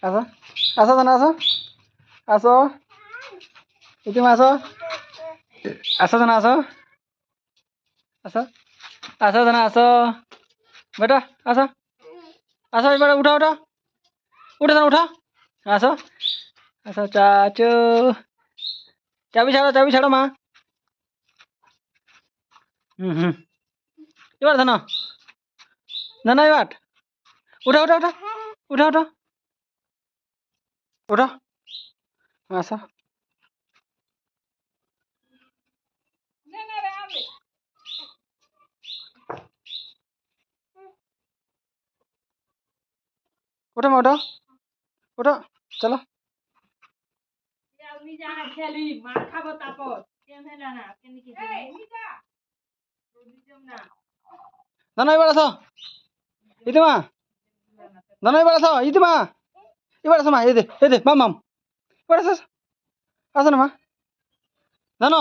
আসো আসো জানা আসো আসো ইতিমা আসো আসো জানা আসো আসো আসো জানা আসো বেটা আসো আসো এবার উঠা উঠা উঠে জানা উঠা আসো আসো চাচু চাবি ছাড়ো মা হুম এবার জানো জানো এবার উঠা উঠা উঠা উঠা উঠা উঠা আসো उठो मैं उठो उठो चलो दाना इबार आसो इतिमा दाना इबार आसो इतिमा इबार आसो मा ये दे माम इबार आसो आसो ना मा दानो